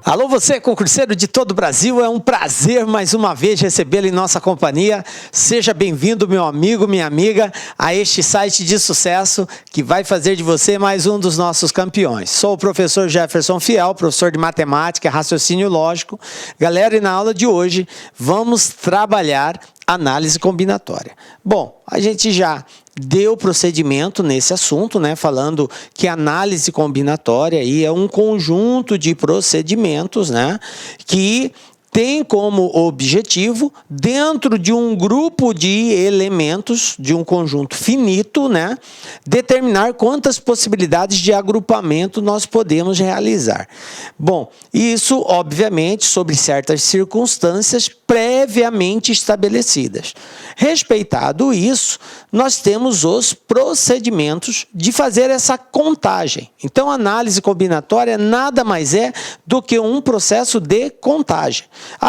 Alô, você, concurseiro de todo o Brasil, é um prazer mais uma vez recebê-lo em nossa companhia. Seja bem-vindo, meu amigo, minha amiga, a este site de sucesso que vai fazer de você mais um dos nossos campeões. Sou o professor Jefferson Fiel, professor de matemática e raciocínio lógico. Galera, e na aula de hoje vamos trabalhar análise combinatória. Bom, a gente já deu procedimento nesse assunto, né, falando que análise combinatória aí é um conjunto de procedimentos, né, que tem como objetivo, dentro de um grupo de elementos, de um conjunto finito, né, determinar quantas possibilidades de agrupamento nós podemos realizar. Bom, isso, obviamente, sobre certas circunstâncias previamente estabelecidas. Respeitado isso, nós temos os procedimentos de fazer essa contagem. Então, a análise combinatória nada mais é do que um processo de contagem.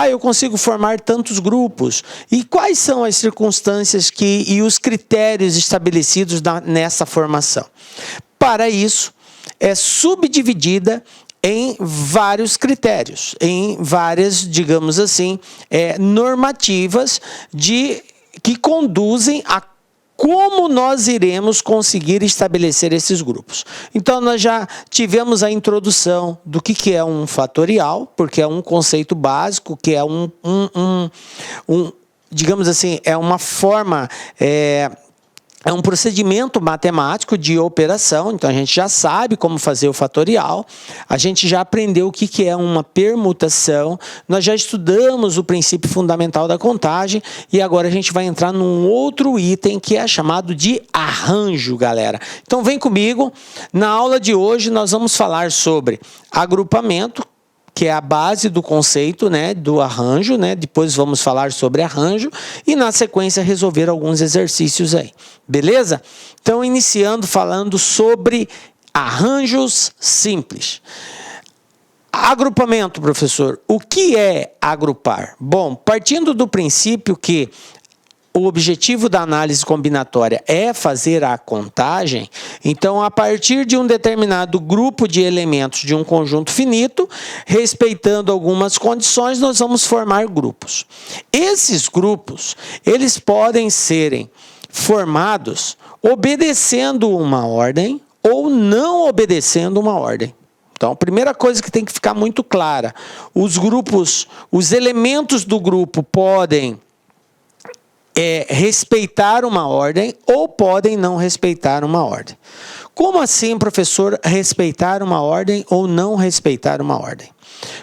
Eu consigo formar tantos grupos. E quais são as circunstâncias e os critérios estabelecidos nessa formação? Para isso, é subdividida em vários critérios, em várias, digamos assim, normativas que conduzem a como nós iremos conseguir estabelecer esses grupos. Então, nós já tivemos a introdução do que é um fatorial, porque é um conceito básico, que é digamos assim, é uma forma... É um procedimento matemático de operação, então a gente já sabe como fazer o fatorial, a gente já aprendeu o que é uma permutação, nós já estudamos o princípio fundamental da contagem e agora a gente vai entrar num outro item que é chamado de arranjo, galera. Então vem comigo, na aula de hoje nós vamos falar sobre agrupamento, que é a base do conceito, né, do arranjo, né? Depois vamos falar sobre arranjo e na sequência resolver alguns exercícios aí. Beleza? Então, iniciando falando sobre arranjos simples. Agrupamento, professor. O que é agrupar? Bom, partindo do princípio que o objetivo da análise combinatória é fazer a contagem, então, a partir de um determinado grupo de elementos de um conjunto finito, respeitando algumas condições, nós vamos formar grupos. Esses grupos, eles podem serem formados obedecendo uma ordem ou não obedecendo uma ordem. Então, a primeira coisa que tem que ficar muito clara, os elementos do grupo podem respeitar uma ordem ou podem não respeitar uma ordem. Como assim, professor, respeitar uma ordem ou não respeitar uma ordem?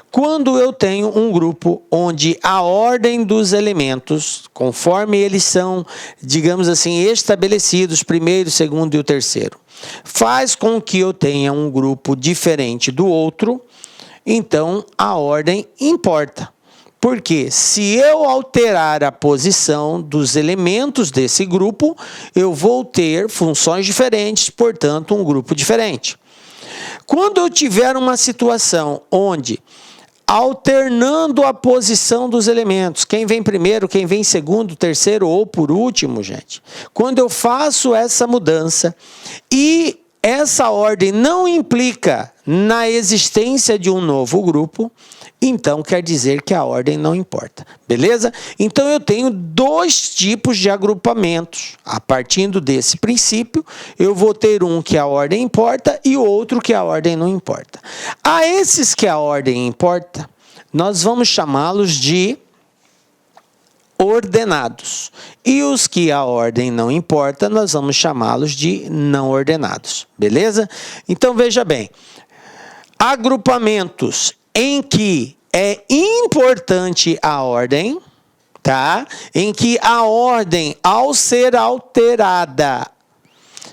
Quando eu tenho um grupo onde a ordem dos elementos, conforme eles são, digamos assim, estabelecidos, primeiro, segundo e o terceiro, faz com que eu tenha um grupo diferente do outro, então a ordem importa. Porque se eu alterar a posição dos elementos desse grupo, eu vou ter funções diferentes, portanto, um grupo diferente. Quando eu tiver uma situação onde, alternando a posição dos elementos, quem vem primeiro, quem vem segundo, terceiro ou por último, gente, quando eu faço essa mudança e essa ordem não implica na existência de um novo grupo, então quer dizer que a ordem não importa, beleza? Então eu tenho dois tipos de agrupamentos. A partir desse princípio, eu vou ter um que a ordem importa e outro que a ordem não importa. A esses que a ordem importa, nós vamos chamá-los de ordenados. E os que a ordem não importa, nós vamos chamá-los de não ordenados, beleza? Então veja bem, agrupamentos em que é importante a ordem, tá? Em que a ordem, ao ser alterada,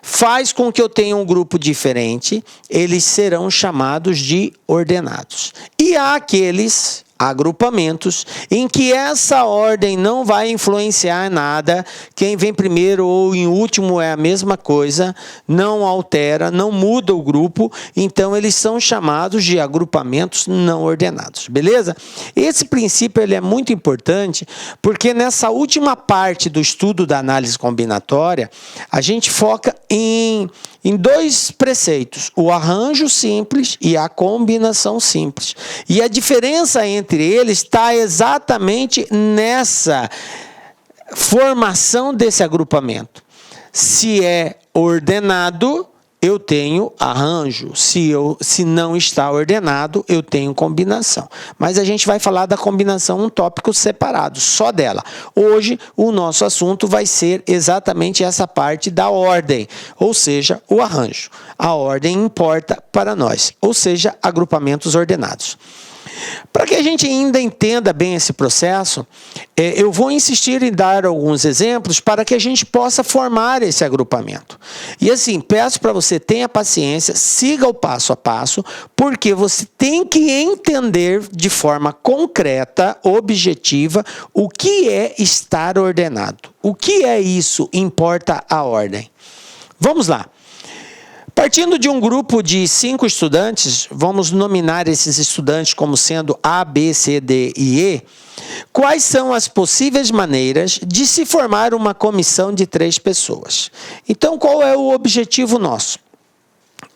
faz com que eu tenha um grupo diferente, eles serão chamados de ordenados. E há aqueles agrupamentos em que essa ordem não vai influenciar nada, quem vem primeiro ou em último é a mesma coisa, não altera, não muda o grupo, então eles são chamados de agrupamentos não ordenados, beleza? Esse princípio ele é muito importante porque nessa última parte do estudo da análise combinatória, a gente foca em dois preceitos, o arranjo simples e a combinação simples. E a diferença entre eles está exatamente nessa formação desse agrupamento. Se é ordenado, eu tenho arranjo. Se não está ordenado, eu tenho combinação. Mas a gente vai falar da combinação, um tópico separado, só dela. Hoje, o nosso assunto vai ser exatamente essa parte da ordem, ou seja, o arranjo. A ordem importa para nós, ou seja, agrupamentos ordenados. Para que a gente ainda entenda bem esse processo, eu vou insistir em dar alguns exemplos para que a gente possa formar esse agrupamento. E assim, peço para você, tenha paciência, siga o passo a passo, porque você tem que entender de forma concreta, objetiva, o que é estar ordenado. O que é isso? Importa a ordem. Vamos lá. Partindo de um grupo de 5 estudantes, vamos nominar esses estudantes como sendo A, B, C, D e E. Quais são as possíveis maneiras de se formar uma comissão de 3 pessoas? Então, qual é o objetivo nosso?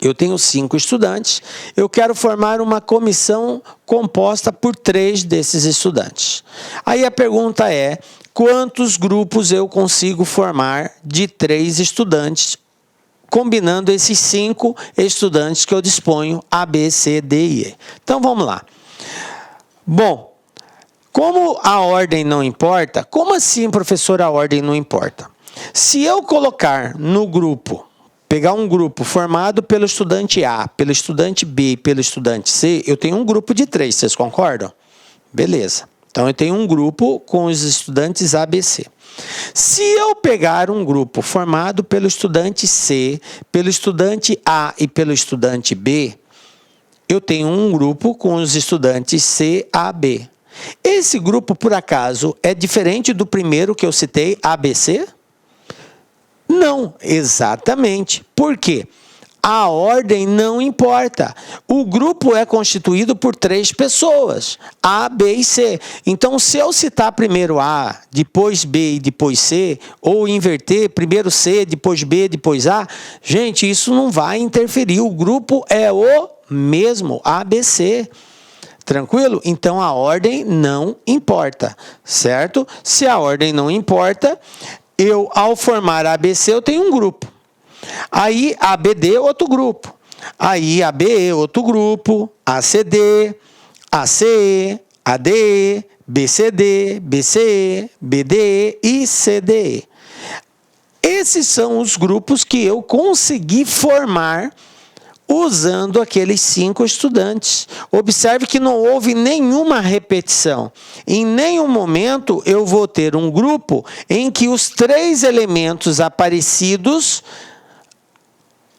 Eu tenho 5 estudantes, eu quero formar uma comissão composta por 3 desses estudantes. Aí a pergunta é, quantos grupos eu consigo formar de 3 estudantes, combinando esses 5 estudantes que eu disponho, A, B, C, D e E. Então, vamos lá. Bom, como a ordem não importa, como assim, professor, a ordem não importa? Se eu colocar no grupo, pegar um grupo formado pelo estudante A, pelo estudante B e pelo estudante C, eu tenho um grupo de 3, vocês concordam? Beleza. Então, eu tenho um grupo com os estudantes A, B, C. Se eu pegar um grupo formado pelo estudante C, pelo estudante A e pelo estudante B, eu tenho um grupo com os estudantes C, A, B. Esse grupo, por acaso, é diferente do primeiro que eu citei, A, B, C? Não, exatamente. Por quê? A ordem não importa. O grupo é constituído por 3 pessoas, A, B e C. Então, se eu citar primeiro A, depois B e depois C, ou inverter, primeiro C, depois B, depois A, gente, isso não vai interferir. O grupo é o mesmo, ABC. Tranquilo? Então, a ordem não importa, certo? Se a ordem não importa, eu, ao formar ABC, eu tenho um grupo. Aí, ABD, outro grupo. Aí, ABE, outro grupo. ACD, ACE, ADE, BCD, BCE, BDE e CDE. Esses são os grupos que eu consegui formar usando aqueles 5 estudantes. Observe que não houve nenhuma repetição. Em nenhum momento eu vou ter um grupo em que os 3 elementos aparecidos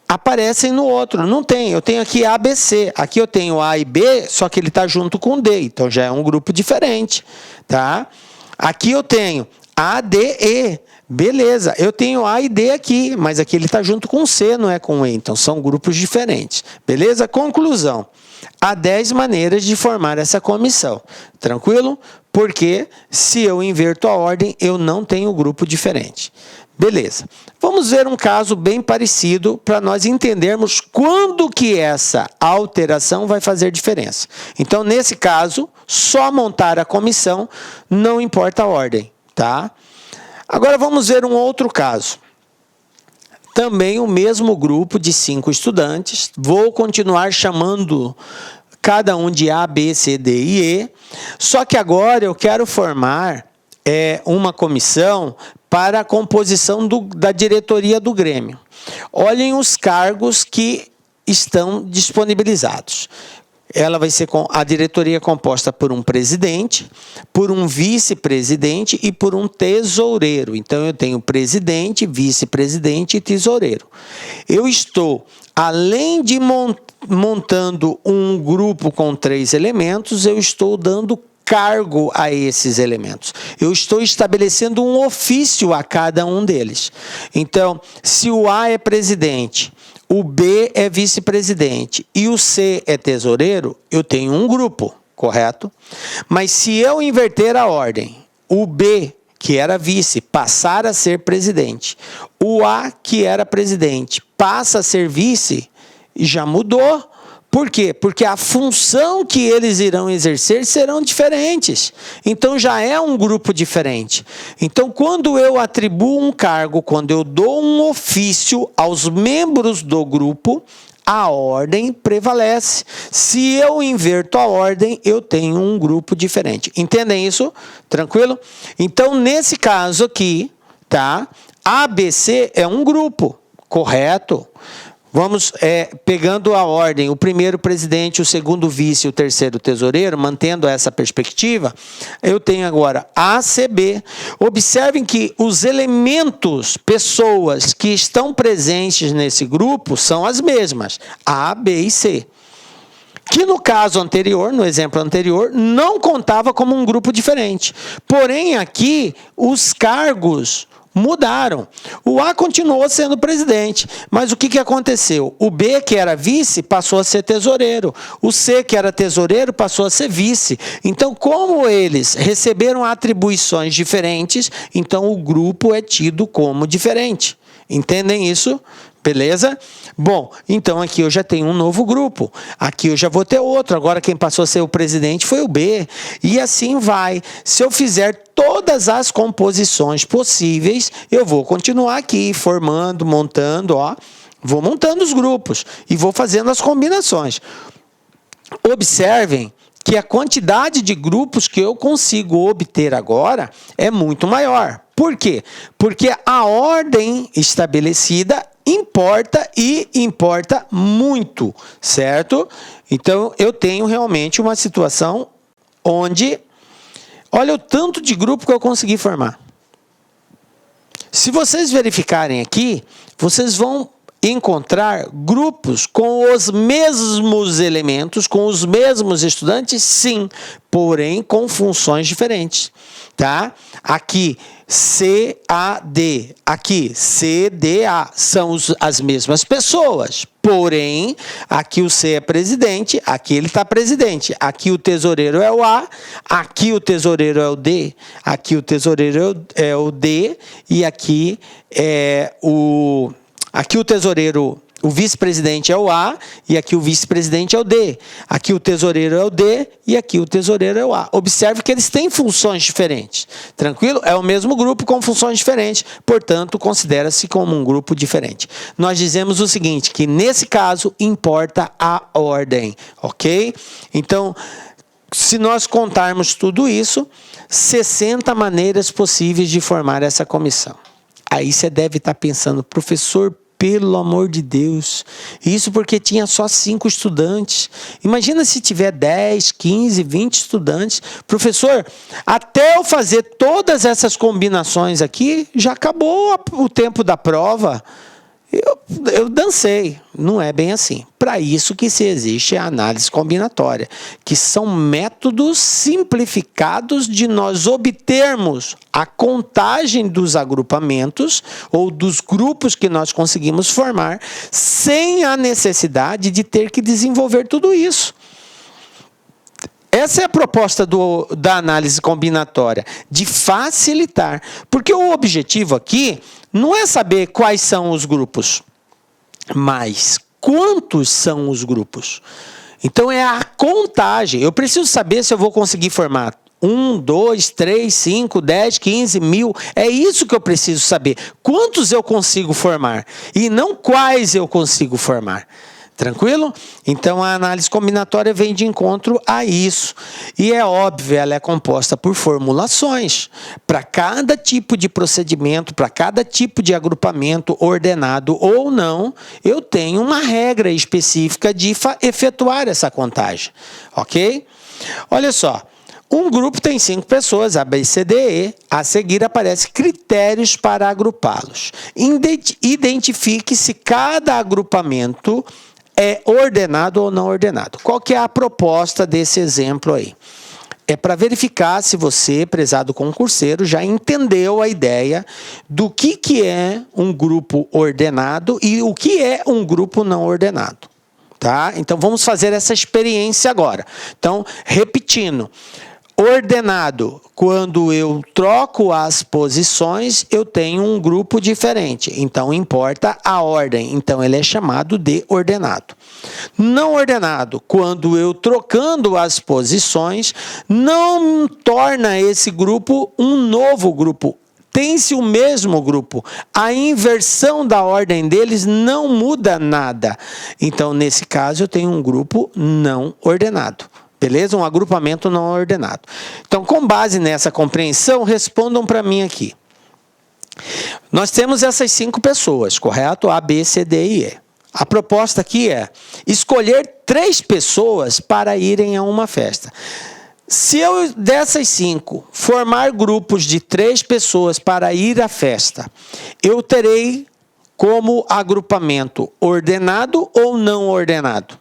aparecem no outro. Não tem. Eu tenho aqui A, B, C. Aqui eu tenho A e B, só que ele está junto com D. Então, já é um grupo diferente. Tá? Aqui eu tenho A, D, E. Beleza. Eu tenho A e D aqui, mas aqui ele está junto com C, não é com E. Então, são grupos diferentes. Beleza? Conclusão. Há 10 maneiras de formar essa comissão. Tranquilo? Porque se eu inverto a ordem, eu não tenho grupo diferente. Beleza. Vamos ver um caso bem parecido para nós entendermos quando que essa alteração vai fazer diferença. Então, nesse caso, só montar a comissão, não importa a ordem, tá? Agora vamos ver um outro caso. Também o mesmo grupo de 5 estudantes. Vou continuar chamando cada um de A, B, C, D e E. Só que agora eu quero formar uma comissão para a composição da diretoria do Grêmio. Olhem os cargos que estão disponibilizados. Ela vai ser a diretoria composta por um presidente, por um vice-presidente e por um tesoureiro. Então, eu tenho presidente, vice-presidente e tesoureiro. Eu estou, além de montando um grupo com 3 elementos, eu estou dando cargo a esses elementos. Eu estou estabelecendo um ofício a cada um deles. Então, se o A é presidente, o B é vice-presidente e o C é tesoureiro, eu tenho um grupo, correto? Mas se eu inverter a ordem, o B, que era vice, passar a ser presidente. O A, que era presidente, passa a ser vice, já mudou. Por quê? Porque a função que eles irão exercer serão diferentes. Então, já é um grupo diferente. Então, quando eu atribuo um cargo, quando eu dou um ofício aos membros do grupo, a ordem prevalece. Se eu inverto a ordem, eu tenho um grupo diferente. Entendem isso? Tranquilo? Então, nesse caso aqui, tá? ABC é um grupo, correto? Vamos pegando a ordem, o primeiro presidente, o segundo vice e o terceiro tesoureiro, mantendo essa perspectiva, eu tenho agora ACB. Observem que os elementos, pessoas que estão presentes nesse grupo são as mesmas, A, B e C. Que no caso anterior, no exemplo anterior, não contava como um grupo diferente. Porém, aqui, os cargos mudaram. O A continuou sendo presidente, mas o que aconteceu? O B, que era vice, passou a ser tesoureiro. O C, que era tesoureiro, passou a ser vice. Então, como eles receberam atribuições diferentes, então o grupo é tido como diferente. Entendem isso? Beleza? Bom, então aqui eu já tenho um novo grupo. Aqui eu já vou ter outro. Agora quem passou a ser o presidente foi o B. E assim vai. Se eu fizer todas as composições possíveis, eu vou continuar aqui formando, montando, ó. Vou montando os grupos e vou fazendo as combinações. Observem que a quantidade de grupos que eu consigo obter agora é muito maior. Por quê? Porque a ordem estabelecida importa e importa muito, certo? Então, eu tenho realmente uma situação onde, olha o tanto de grupo que eu consegui formar. Se vocês verificarem aqui, vocês vão encontrar grupos com os mesmos elementos, com os mesmos estudantes, sim, porém com funções diferentes, tá? Aqui CAD, aqui CDA, são as mesmas pessoas, porém, aqui o C é presidente, aqui ele está presidente, aqui o tesoureiro é o A, aqui o tesoureiro é o D, aqui o tesoureiro é o D, e aqui é Aqui o tesoureiro, o vice-presidente é o A, e aqui o vice-presidente é o D. Aqui o tesoureiro é o D, e aqui o tesoureiro é o A. Observe que eles têm funções diferentes. Tranquilo? É o mesmo grupo com funções diferentes, portanto, considera-se como um grupo diferente. Nós dizemos o seguinte, que nesse caso, importa a ordem, ok? Então, se nós contarmos tudo isso, 60 maneiras possíveis de formar essa comissão. Aí você deve estar pensando, professor, pelo amor de Deus, isso porque tinha só 5 estudantes. Imagina se tiver 10, 15, 20 estudantes. Professor, até eu fazer todas essas combinações aqui, já acabou o tempo da prova. Eu dancei. Não é bem assim. Para isso que se existe a análise combinatória, que são métodos simplificados de nós obtermos a contagem dos agrupamentos ou dos grupos que nós conseguimos formar, sem a necessidade de ter que desenvolver tudo isso. Essa é a proposta da análise combinatória, de facilitar. Porque o objetivo aqui não é saber quais são os grupos, mas quantos são os grupos. Então é a contagem. Eu preciso saber se eu vou conseguir formar 1, 2, 3, 5, 10, 15, 1000. É isso que eu preciso saber. Quantos eu consigo formar e não quais eu consigo formar. Tranquilo? Então, a análise combinatória vem de encontro a isso. E é óbvio, ela é composta por formulações. Para cada tipo de procedimento, para cada tipo de agrupamento, ordenado ou não, eu tenho uma regra específica de efetuar essa contagem. Ok? Olha só. Um grupo tem 5 pessoas, A, B, C, D, E. A seguir aparecem critérios para agrupá-los. Identifique se cada agrupamento é ordenado ou não ordenado. Qual que é a proposta desse exemplo aí? É para verificar se você, prezado concurseiro, já entendeu a ideia do que é um grupo ordenado e o que é um grupo não ordenado. Tá? Então, vamos fazer essa experiência agora. Então, repetindo. Ordenado, quando eu troco as posições, eu tenho um grupo diferente. Então, importa a ordem. Então, ele é chamado de ordenado. Não ordenado, quando eu trocando as posições, não torna esse grupo um novo grupo. Tem-se o mesmo grupo. A inversão da ordem deles não muda nada. Então, nesse caso, eu tenho um grupo não ordenado. Beleza? Um agrupamento não ordenado. Então, com base nessa compreensão, respondam para mim aqui. Nós temos essas 5 pessoas, correto? A, B, C, D e E. A proposta aqui é escolher 3 pessoas para irem a uma festa. Se eu, dessas 5, formar grupos de 3 pessoas para ir à festa, eu terei como agrupamento ordenado ou não ordenado?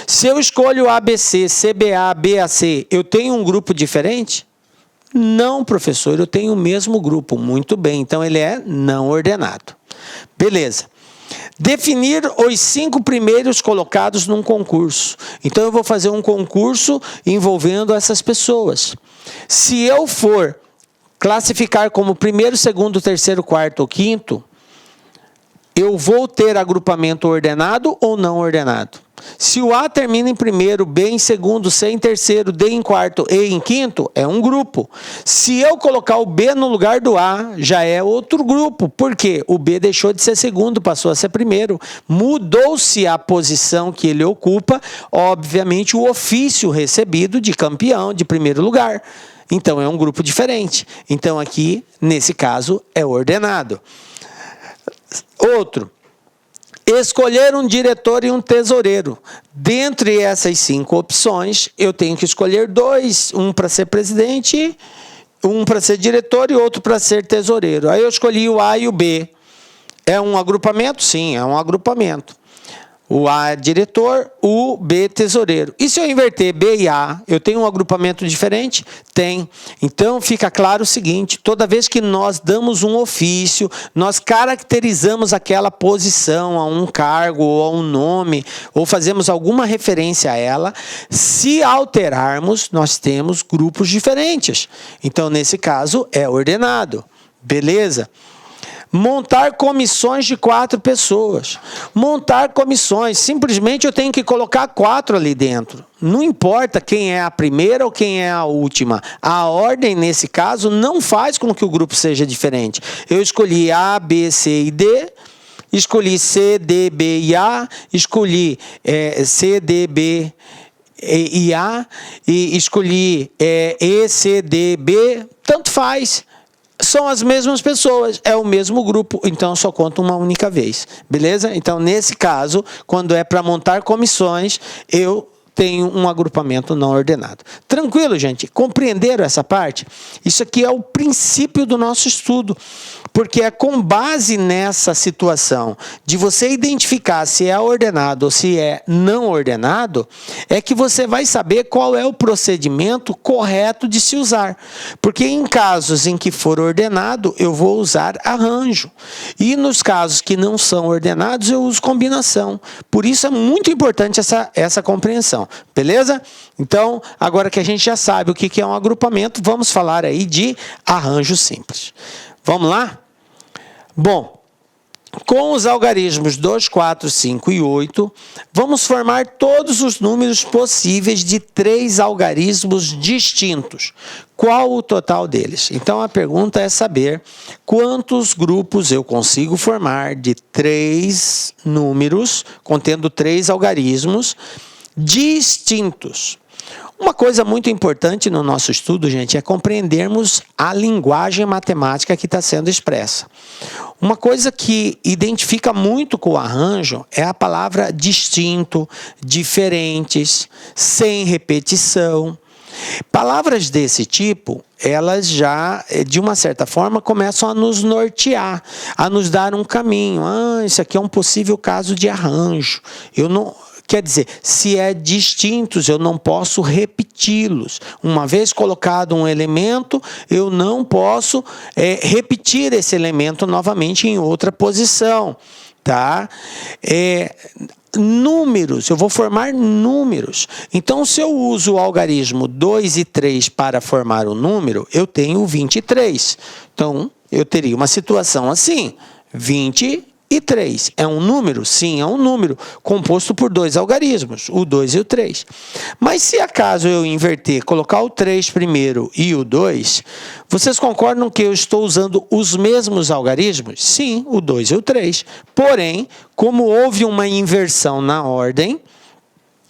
Se eu escolho ABC, CBA, BAC, eu tenho um grupo diferente? Não, professor, eu tenho o mesmo grupo. Muito bem, então ele é não ordenado. Beleza. Definir os 5 primeiros colocados num concurso. Então eu vou fazer um concurso envolvendo essas pessoas. Se eu for classificar como primeiro, segundo, terceiro, quarto ou quinto, eu vou ter agrupamento ordenado ou não ordenado? Se o A termina em primeiro, B em segundo, C em terceiro, D em quarto, E em quinto, é um grupo. Se eu colocar o B no lugar do A, já é outro grupo. Por quê? O B deixou de ser segundo, passou a ser primeiro. Mudou-se a posição que ele ocupa, obviamente o ofício recebido de campeão, de primeiro lugar. Então é um grupo diferente. Então aqui, nesse caso, é ordenado. Outro. Escolher um diretor e um tesoureiro. Dentre essas 5 opções, eu tenho que escolher 2. Um para ser presidente, um para ser diretor e outro para ser tesoureiro. Aí eu escolhi o A e o B. É um agrupamento? Sim, é um agrupamento. O A é diretor, o B tesoureiro. E se eu inverter B e A, eu tenho um agrupamento diferente? Tem. Então fica claro o seguinte, toda vez que nós damos um ofício, nós caracterizamos aquela posição a um cargo ou a um nome, ou fazemos alguma referência a ela, se alterarmos, nós temos grupos diferentes. Então nesse caso é ordenado. Beleza? Montar comissões de 4 pessoas. Montar comissões, simplesmente eu tenho que colocar 4 ali dentro. Não importa quem é a primeira ou quem é a última. A ordem, nesse caso, não faz com que o grupo seja diferente. Eu escolhi A, B, C e D, escolhi C, D, B e A, escolhi C, D, B e A, e escolhi E, C, D, B, tanto faz. São as mesmas pessoas, é o mesmo grupo, então eu só conto uma única vez, beleza? Então, nesse caso, quando é para montar comissões, eu tenho um agrupamento não ordenado. Tranquilo, gente? Compreenderam essa parte? Isso aqui é o princípio do nosso estudo, porque é com base nessa situação de você identificar se é ordenado ou se é não ordenado, é que você vai saber qual é o procedimento correto de se usar. Porque em casos em que for ordenado, eu vou usar arranjo. E nos casos que não são ordenados, eu uso combinação. Por isso é muito importante essa compreensão. Beleza? Então, agora que a gente já sabe o que é um agrupamento, vamos falar aí de arranjo simples. Vamos lá? Bom, com os algarismos 2, 4, 5 e 8, vamos formar todos os números possíveis de 3 algarismos distintos. Qual o total deles? Então, a pergunta é saber quantos grupos eu consigo formar de 3 números, contendo 3 algarismos distintos. Uma coisa muito importante no nosso estudo, gente, é compreendermos a linguagem matemática que está sendo expressa. Uma coisa que identifica muito com o arranjo é a palavra distinto, diferentes, sem repetição. Palavras desse tipo, elas já, de uma certa forma, começam a nos nortear, a nos dar um caminho. Isso aqui é um possível caso de arranjo. Quer dizer, se é distintos, eu não posso repeti-los. Uma vez colocado um elemento, eu não posso repetir esse elemento novamente em outra posição. Tá? números, eu vou formar números. Então, se eu uso o algarismo 2 e 3 para formar um número, eu tenho 23. Então, eu teria uma situação assim, 23. É um número? Sim, é um número, composto por dois algarismos, o 2 e o 3. Mas se acaso eu inverter, colocar o 3 primeiro e o 2, vocês concordam que eu estou usando os mesmos algarismos? Sim, o 2 e o 3. Porém, como houve uma inversão na ordem,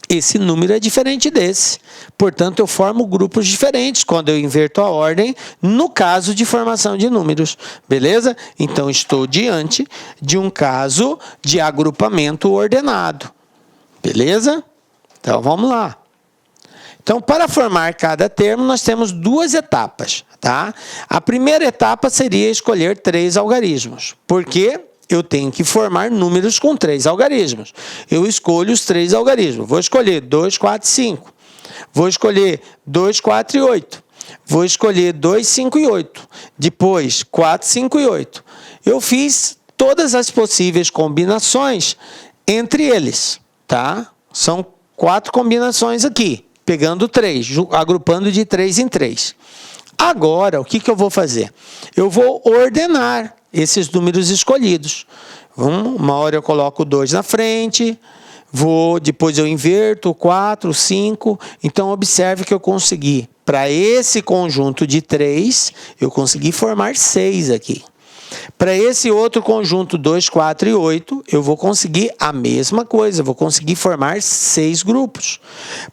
esse número é diferente desse. Portanto, eu formo grupos diferentes quando eu inverto a ordem, no caso de formação de números. Beleza? Então, estou diante de um caso de agrupamento ordenado. Beleza? Então, vamos lá. Então, para formar cada termo, nós temos duas etapas, tá? A primeira etapa seria escolher 3 algarismos. Por quê? Eu tenho que formar números com 3 algarismos. Eu escolho os 3 algarismos. Vou escolher 2, 4 e 5. Vou escolher 2, 4 e 8. Vou escolher 2, 5 e 8. Depois, 4, 5 e 8. Eu fiz todas as possíveis combinações entre eles, tá? São 4 combinações aqui, pegando 3, agrupando de 3 em 3. Agora, o que eu vou fazer? Eu vou ordenar esses números escolhidos. Uma hora eu coloco o 2 na frente, depois eu inverto o 4, o 5. Então, observe que eu consegui, para esse conjunto de 3, eu consegui formar 6 aqui. Para esse outro conjunto 2, 4 e 8, eu vou conseguir a mesma coisa, eu vou conseguir formar 6 grupos.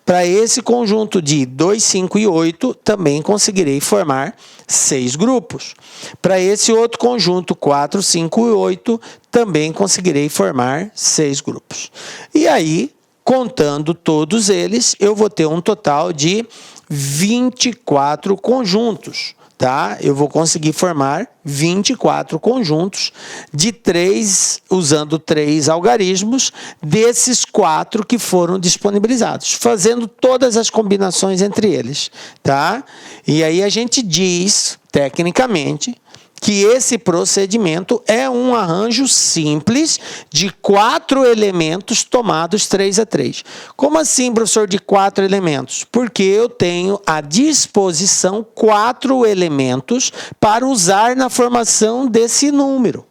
Para esse conjunto de 2, 5 e 8, também conseguirei formar 6 grupos. Para esse outro conjunto 4, 5 e 8, também conseguirei formar 6 grupos. E aí, contando todos eles, eu vou ter um total de 24 conjuntos. Tá? Eu vou conseguir formar 24 conjuntos de 3, usando 3 algarismos, desses 4 que foram disponibilizados, fazendo todas as combinações entre eles. Tá? E aí a gente diz, tecnicamente, que esse procedimento é um arranjo simples de 4 elementos tomados 3 a 3. Como assim, professor, de 4 elementos? Porque eu tenho à disposição 4 elementos para usar na formação desse número.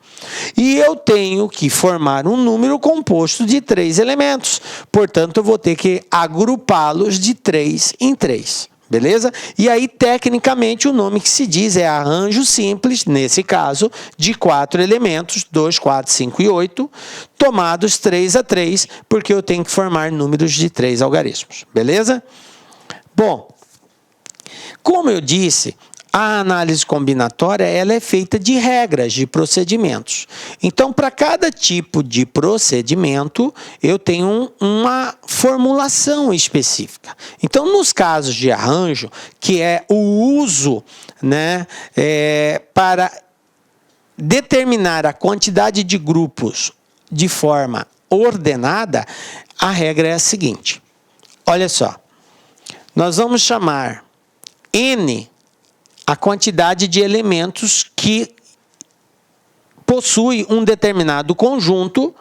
E eu tenho que formar um número composto de 3 elementos. Portanto, eu vou ter que agrupá-los de 3 em 3. Beleza? E aí, tecnicamente, o nome que se diz é arranjo simples, nesse caso, de 4 elementos, 2, 4, 5 e 8, tomados 3 a 3, porque eu tenho que formar números de 3 algarismos. Beleza? Bom, como eu disse, a análise combinatória ela é feita de regras, de procedimentos. Então, para cada tipo de procedimento, eu tenho uma formulação específica. Então, nos casos de arranjo, que é o uso, né, para determinar a quantidade de grupos de forma ordenada, a regra é a seguinte. Olha só, nós vamos chamar N a quantidade de elementos que possui um determinado conjunto,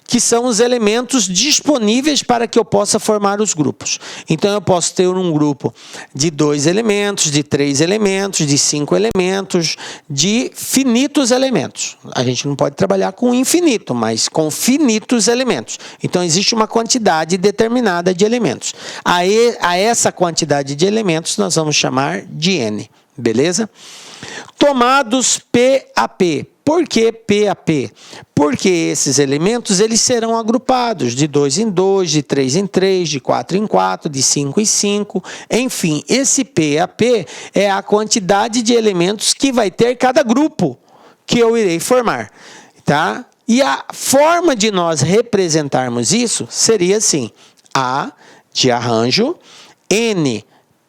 que são os elementos disponíveis para que eu possa formar os grupos. Então, eu posso ter um grupo de 2 elementos, de 3 elementos, de 5 elementos, de finitos elementos. A gente não pode trabalhar com infinito, mas com finitos elementos. Então, existe uma quantidade determinada de elementos. A essa quantidade de elementos, nós vamos chamar de N. Beleza? Tomados P a P. Por que P a P? Porque esses elementos eles serão agrupados de 2 em 2, de 3 em 3, de 4 em 4, de 5 em 5. Enfim, esse P a P é a quantidade de elementos que vai ter cada grupo que eu irei formar. Tá? E a forma de nós representarmos isso seria assim. A de arranjo, N,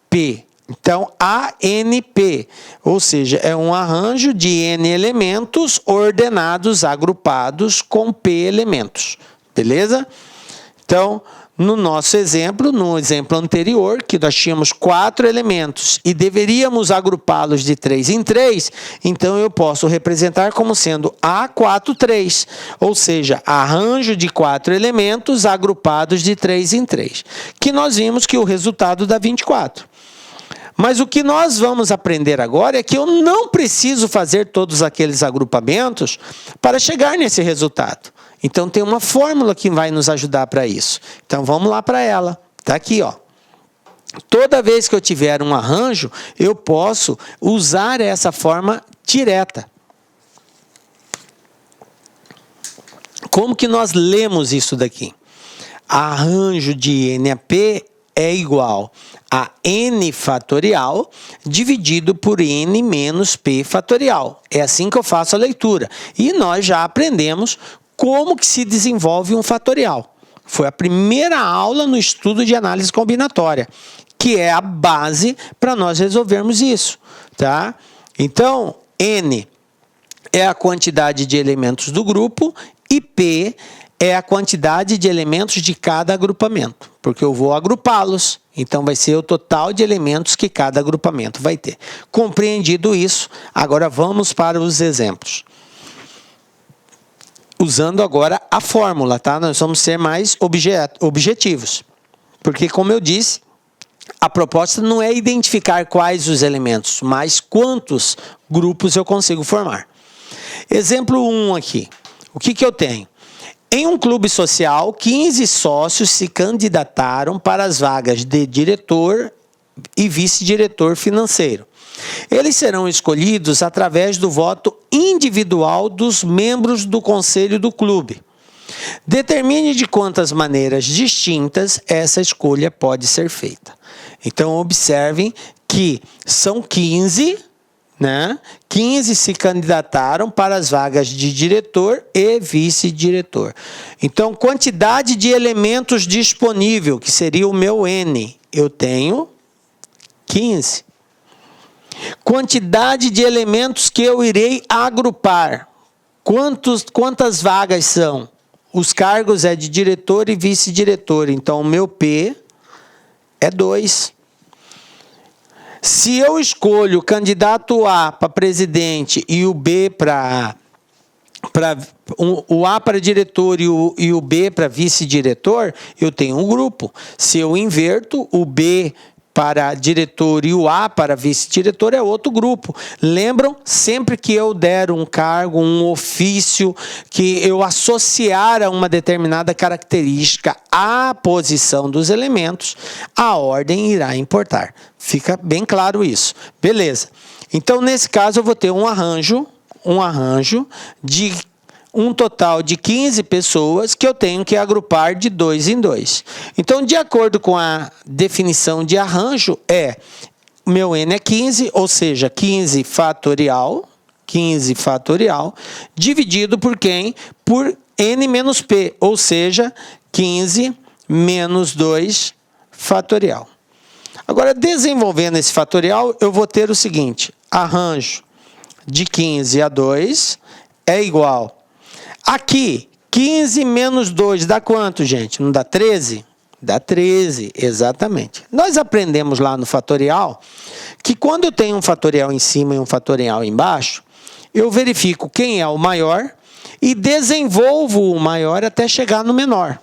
P. Então, ANP, ou seja, é um arranjo de N elementos ordenados, agrupados com P elementos. Beleza? Então, no nosso exemplo, no exemplo anterior, que nós tínhamos 4 elementos e deveríamos agrupá-los de 3 em 3, então eu posso representar como sendo A43, ou seja, arranjo de 4 elementos agrupados de 3 em 3, que nós vimos que o resultado dá 24. Mas o que nós vamos aprender agora é que eu não preciso fazer todos aqueles agrupamentos para chegar nesse resultado. Então, tem uma fórmula que vai nos ajudar para isso. Então, vamos lá para ela. Está aqui, ó. Toda vez que eu tiver um arranjo, eu posso usar essa forma direta. Como que nós lemos isso daqui? Arranjo de NAP é igual a N fatorial dividido por N menos P fatorial. É assim que eu faço a leitura. E nós já aprendemos como que se desenvolve um fatorial. Foi a primeira aula no estudo de análise combinatória, que é a base para nós resolvermos isso, tá? Então, N é a quantidade de elementos do grupo e P é a quantidade de elementos de cada agrupamento, porque eu vou agrupá-los, então vai ser o total de elementos que cada agrupamento vai ter. Compreendido isso, agora vamos para os exemplos. Usando agora a fórmula, tá? Nós vamos ser mais objetivos. Porque, como eu disse, a proposta não é identificar quais os elementos, mas quantos grupos eu consigo formar. Exemplo 1 aqui. O que eu tenho? Em um clube social, 15 sócios se candidataram para as vagas de diretor e vice-diretor financeiro. Eles serão escolhidos através do voto individual dos membros do conselho do clube. Determine de quantas maneiras distintas essa escolha pode ser feita. Então, observem que são 15, né? 15 se candidataram para as vagas de diretor e vice-diretor. Então, quantidade de elementos disponível, que seria o meu N, eu tenho 15. Quantidade de elementos que eu irei agrupar. Quantas vagas são? Os cargos é de diretor e vice-diretor. Então, o meu P é 2. Se eu escolho o candidato A para presidente e o B para o A para diretor e o B para vice-diretor, eu tenho um grupo. Se eu inverto, o B para diretor e o A para vice-diretor é outro grupo. Lembram? Sempre que eu der um cargo, um ofício, que eu associar a uma determinada característica à posição dos elementos, a ordem irá importar. Fica bem claro isso. Beleza. Então, nesse caso, eu vou ter um arranjo de um total de 15 pessoas que eu tenho que agrupar de 2 em 2. Então, de acordo com a definição de arranjo, meu N é 15, ou seja, 15 fatorial, dividido por quem? Por N menos P, ou seja, 15 menos 2 fatorial. Agora, desenvolvendo esse fatorial, eu vou ter o seguinte: arranjo de 15 a 2 é igual. Aqui, 15 menos 2 dá quanto, gente? Não dá 13? Dá 13, exatamente. Nós aprendemos lá no fatorial que quando eu tenho um fatorial em cima e um fatorial embaixo, eu verifico quem é o maior e desenvolvo o maior até chegar no menor.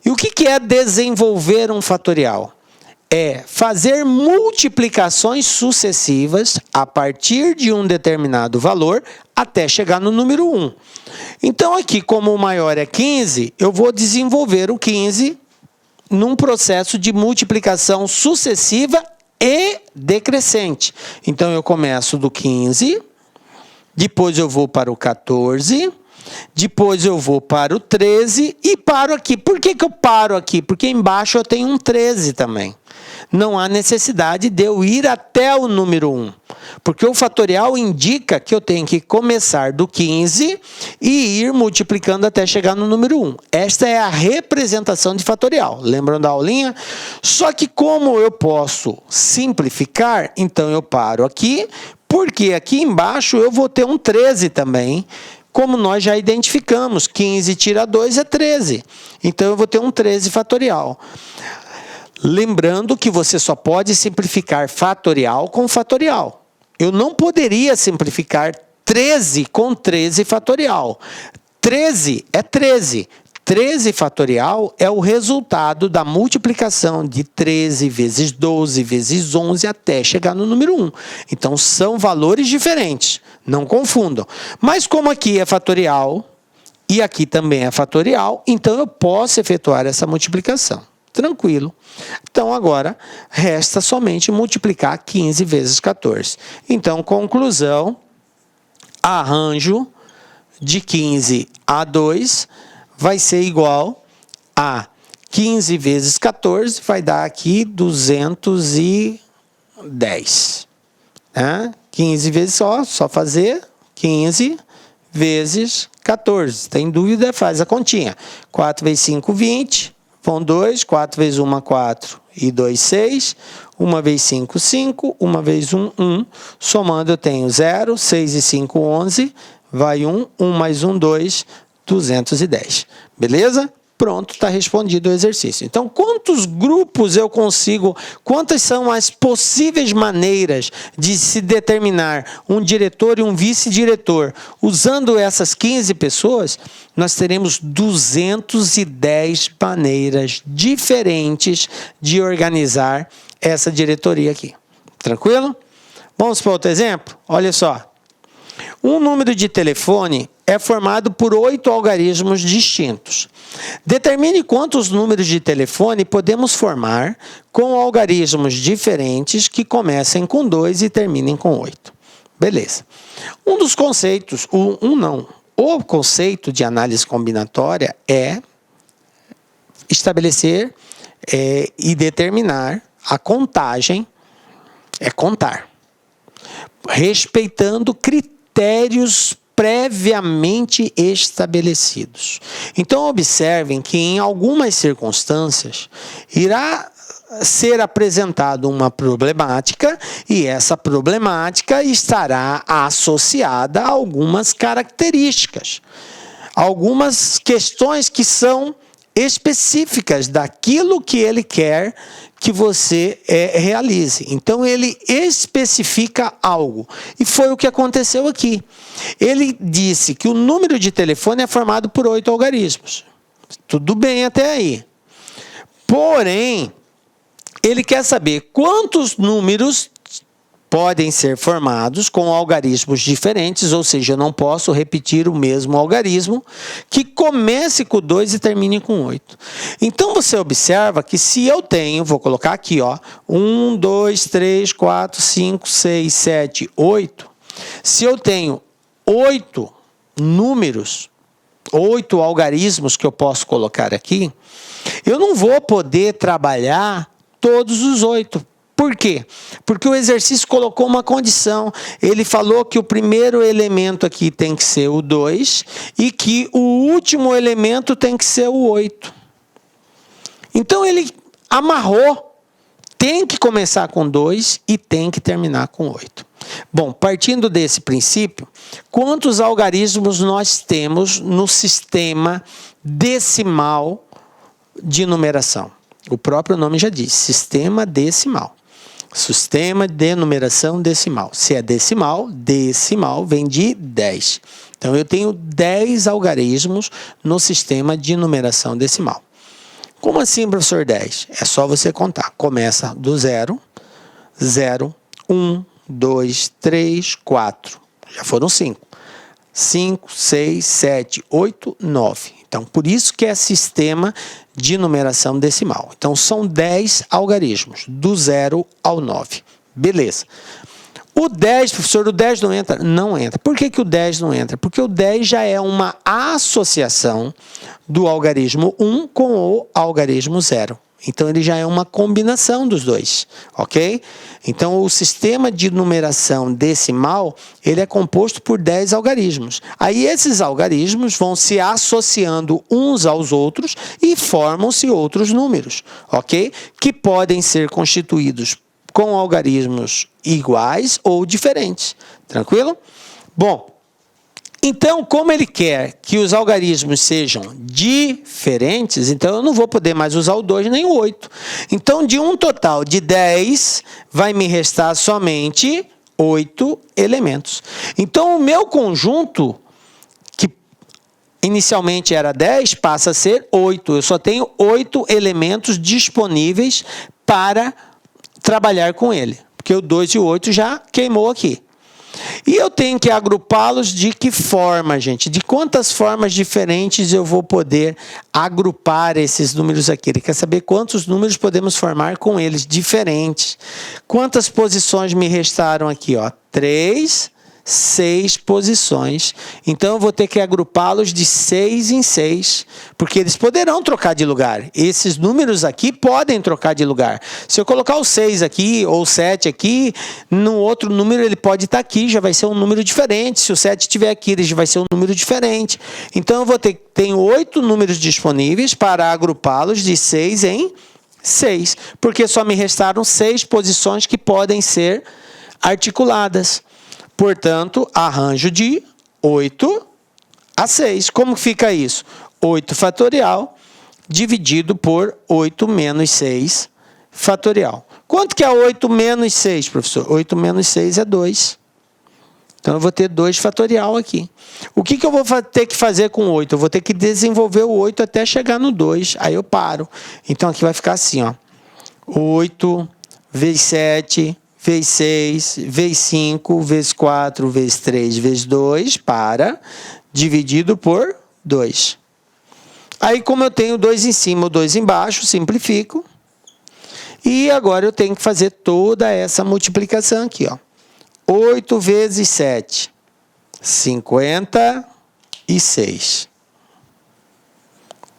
E o que é desenvolver um fatorial? É fazer multiplicações sucessivas a partir de um determinado valor até chegar no número 1. Então, aqui, como o maior é 15, eu vou desenvolver o 15 num processo de multiplicação sucessiva e decrescente. Então, eu começo do 15, depois eu vou para o 14, depois eu vou para o 13 e paro aqui. Por que eu paro aqui? Porque embaixo eu tenho um 13 também. Não há necessidade de eu ir até o número 1. Porque o fatorial indica que eu tenho que começar do 15 e ir multiplicando até chegar no número 1. Esta é a representação de fatorial. Lembram da aulinha? Só que como eu posso simplificar, então eu paro aqui, porque aqui embaixo eu vou ter um 13 também. como nós já identificamos, 15 tira 2 é 13. Então, eu vou ter um 13 fatorial. Lembrando que você só pode simplificar fatorial com fatorial. Eu não poderia simplificar 13 com 13 fatorial. 13 é 13. 13 fatorial é o resultado da multiplicação de 13 vezes 12 vezes 11 até chegar no número 1. Então, são valores diferentes. Não confundam. Mas como aqui é fatorial e aqui também é fatorial, então eu posso efetuar essa multiplicação. Tranquilo. Então, agora, resta somente multiplicar 15 vezes 14. Então, conclusão, arranjo de 15 a 2 vai ser igual a 15 vezes 14, vai dar aqui 210. 15 vezes só fazer 15 vezes 14. Tem dúvida? Faz a continha. 4 vezes 5, 20. Vão 2, 4 vezes 1, 4 e 2, 6. 1 vezes 5, 5. 1 vezes 1, 1. Somando eu tenho 0, 6 e 5, 11. Vai 1, 1 mais 1, 2, 210. Beleza? Pronto, está respondido o exercício. Então, quantos grupos eu consigo, quantas são as possíveis maneiras de se determinar um diretor e um vice-diretor? Usando essas 15 pessoas, nós teremos 210 maneiras diferentes de organizar essa diretoria aqui. Tranquilo? Vamos para outro exemplo? Olha só. Um número de telefone é formado por 8 algarismos distintos. Determine quantos números de telefone podemos formar com algarismos diferentes que comecem com 2 e terminem com 8. Beleza. Um dos conceitos, o conceito de análise combinatória é estabelecer e determinar a contagem, contar, respeitando critérios previamente estabelecidos. Então, observem que em algumas circunstâncias irá ser apresentada uma problemática e essa problemática estará associada a algumas características, algumas questões que são específicas daquilo que ele quer que você realize. Então, ele especifica algo. E foi o que aconteceu aqui. Ele disse que o número de telefone é formado por 8 algarismos. Tudo bem até aí. Porém, ele quer saber quantos números podem ser formados com algarismos diferentes, ou seja, eu não posso repetir o mesmo algarismo que comece com 2 e termine com 8. Então, você observa que se eu tenho, vou colocar aqui, 1, 2, 3, 4, 5, 6, 7, 8. Se eu tenho 8 números, 8 algarismos que eu posso colocar aqui, eu não vou poder trabalhar todos os 8. Por quê? Porque o exercício colocou uma condição. Ele falou que o primeiro elemento aqui tem que ser o 2 e que o último elemento tem que ser o 8. Então, ele amarrou. Tem que começar com 2 e tem que terminar com 8. Bom, partindo desse princípio, quantos algarismos nós temos no sistema decimal de numeração? O próprio nome já diz, sistema decimal. Sistema de numeração decimal. Se é decimal, decimal vem de 10. Então, eu tenho 10 algarismos no sistema de numeração decimal. Como assim, professor, 10? É só você contar. Começa do 0, 0, 1, 2, 3, 4. Já foram 5. 5, 6, 7, 8, 9. Então, por isso que é sistema de numeração decimal. Então, são 10 algarismos, do 0 ao 9. Beleza. O 10, professor, o 10 não entra? Não entra. Por que o 10 não entra? Porque o 10 já é uma associação do algarismo 1 com o algarismo 0. Então, ele já é uma combinação dos dois, ok? Então, o sistema de numeração decimal, ele é composto por 10 algarismos. Aí, esses algarismos vão se associando uns aos outros e formam-se outros números, ok? Que podem ser constituídos com algarismos iguais ou diferentes, tranquilo? Bom, Então, como ele quer que os algarismos sejam diferentes, então eu não vou poder mais usar o 2 nem o 8. Então, de um total de 10, vai me restar somente 8 elementos. Então, o meu conjunto, que inicialmente era 10, passa a ser 8. Eu só tenho 8 elementos disponíveis para trabalhar com ele, porque o 2 e o 8 já queimou aqui. E eu tenho que agrupá-los de que forma, gente? De quantas formas diferentes eu vou poder agrupar esses números aqui? Ele quer saber quantos números podemos formar com eles diferentes. Quantas posições me restaram aqui? 3, 6 posições. Então, eu vou ter que agrupá-los de 6 em 6, porque eles poderão trocar de lugar. Esses números aqui podem trocar de lugar. Se eu colocar o 6 aqui, ou o 7 aqui, no outro número ele pode estar aqui, já vai ser um número diferente. Se o 7 estiver aqui, ele já vai ser um número diferente. Então, eu vou ter, tenho 8 números disponíveis para agrupá-los de 6 em 6, porque só me restaram 6 posições que podem ser articuladas. Portanto, arranjo de 8 a 6. Como fica isso? 8 fatorial dividido por 8 menos 6 fatorial. Quanto que é 8 menos 6, professor? 8 menos 6 é 2. Então, eu vou ter 2 fatorial aqui. O que eu vou ter que fazer com 8? Eu vou ter que desenvolver o 8 até chegar no 2. Aí eu paro. Então, aqui vai ficar assim, 8 vezes 7... vezes 6, vezes 5, vezes 4, vezes 3, vezes 2, dividido por 2. Aí, como eu tenho 2 em cima e 2 embaixo, simplifico. E agora eu tenho que fazer toda essa multiplicação aqui. 8 vezes 7, 56.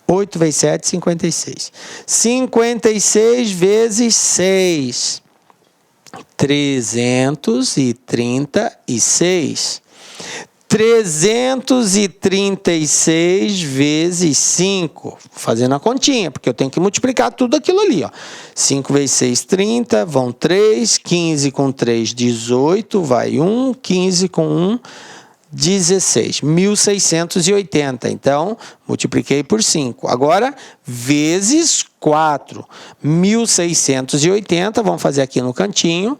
8 vezes 7, 56. 56 vezes 6. 336. 336 vezes 5. Fazendo a continha, porque eu tenho que multiplicar tudo aquilo ali. 5 vezes 6, 30. Vão 3. 15 com 3, 18. Vai 1. 15 com 1, 16. 1.680. Então, multipliquei por 5. Agora, vezes 4. 1.680. Vamos fazer aqui no cantinho.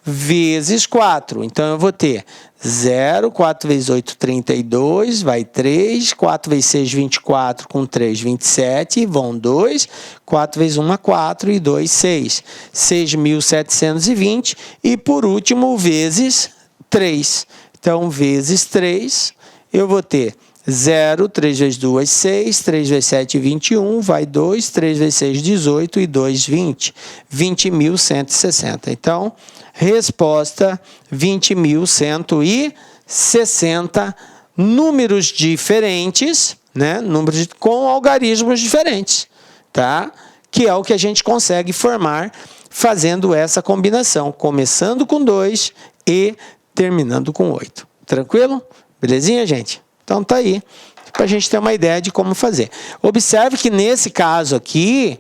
Vezes 4. Então, eu vou ter 0. 4 vezes 8, 32. Vai 3. 4 vezes 6, 24. Com 3, 27. Vão 2. 4 vezes 1, 4. E 2, 6. 6.720. E, por último, vezes 3. Então, vezes 3, eu vou ter 0, 3 vezes 2, 6, 3 vezes 7, 21, vai 2, 3 vezes 6, 18 e 2, 20. 20.160. Então, resposta 20.160 números diferentes, né? Números com algarismos diferentes, tá? Que é o que a gente consegue formar fazendo essa combinação, começando com 2 e terminando com 8. Tranquilo? Belezinha, gente? Então tá aí, para a gente ter uma ideia de como fazer. Observe que nesse caso aqui,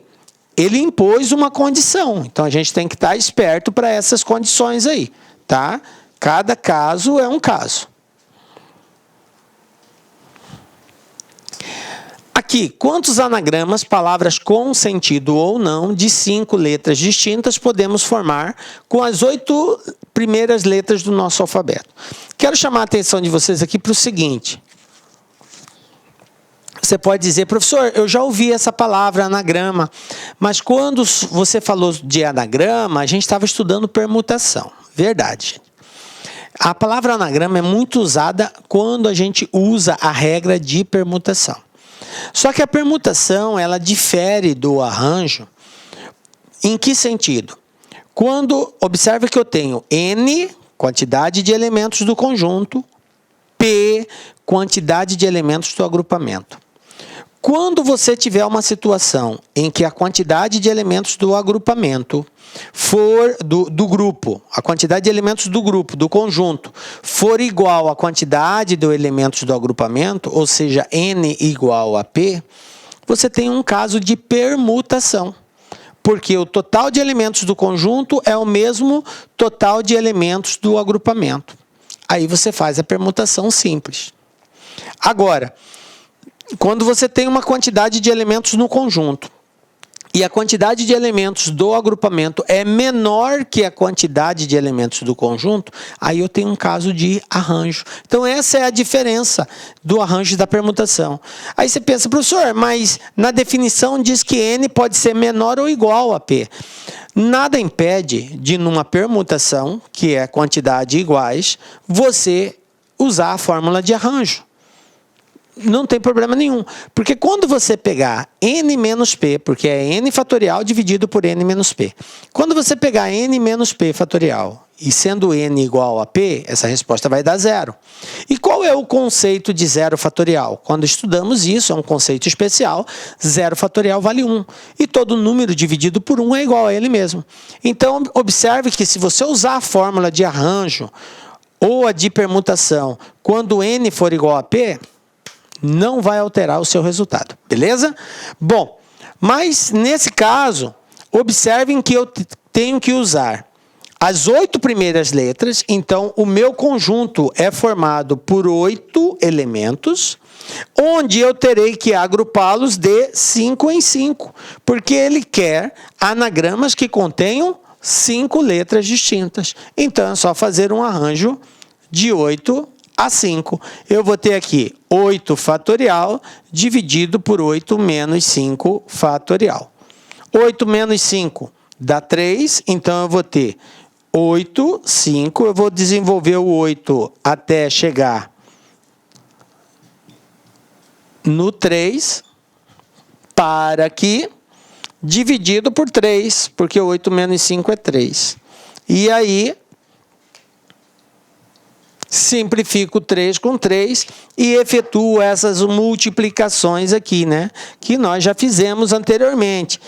ele impôs uma condição. Então a gente tem que estar esperto para essas condições aí, tá? Cada caso é um caso. Aqui, quantos anagramas, palavras com sentido ou não, de 5 letras distintas, podemos formar com as 8 primeiras letras do nosso alfabeto? Quero chamar a atenção de vocês aqui para o seguinte. Você pode dizer, professor, eu já ouvi essa palavra anagrama, mas quando você falou de anagrama, a gente estava estudando permutação. Verdade, gente. A palavra anagrama é muito usada quando a gente usa a regra de permutação. Só que a permutação, ela difere do arranjo. Em que sentido? Quando, observa que eu tenho N, quantidade de elementos do conjunto, P, quantidade de elementos do agrupamento. Quando você tiver uma situação em que a quantidade de elementos do agrupamento for do grupo, a quantidade de elementos do grupo, do conjunto, for igual à quantidade de elementos do agrupamento, ou seja, N igual a P, você tem um caso de permutação. Porque o total de elementos do conjunto é o mesmo total de elementos do agrupamento. Aí você faz a permutação simples. Agora, quando você tem uma quantidade de elementos no conjunto, e a quantidade de elementos do agrupamento é menor que a quantidade de elementos do conjunto, aí eu tenho um caso de arranjo. Então, essa é a diferença do arranjo da permutação. Aí você pensa, professor, mas na definição diz que N pode ser menor ou igual a P. Nada impede de, numa permutação, que é quantidade iguais, você usar a fórmula de arranjo. Não tem problema nenhum, porque quando você pegar n menos p, porque é n fatorial dividido por n menos p, quando você pegar n menos p fatorial e sendo n igual a p, essa resposta vai dar zero. E qual é o conceito de zero fatorial? Quando estudamos isso, é um conceito especial, zero fatorial vale 1. E todo número dividido por 1 é igual a ele mesmo. Então, observe que se você usar a fórmula de arranjo ou a de permutação, quando n for igual a p, não vai alterar o seu resultado, beleza? Bom, mas nesse caso, observem que eu tenho que usar as 8 primeiras letras, então o meu conjunto é formado por 8 elementos, onde eu terei que agrupá-los de 5 em 5, porque ele quer anagramas que contenham 5 letras distintas. Então é só fazer um arranjo de 8 a 5. Eu vou ter aqui 8 fatorial dividido por 8 menos 5 fatorial. 8 menos 5 dá 3, então eu vou ter 8, 5. Eu vou desenvolver o 8 até chegar no 3, para aqui, dividido por 3, porque 8 menos 5 é 3. E aí, simplifico 3 com 3 e efetuo essas multiplicações aqui, né? Que nós já fizemos anteriormente.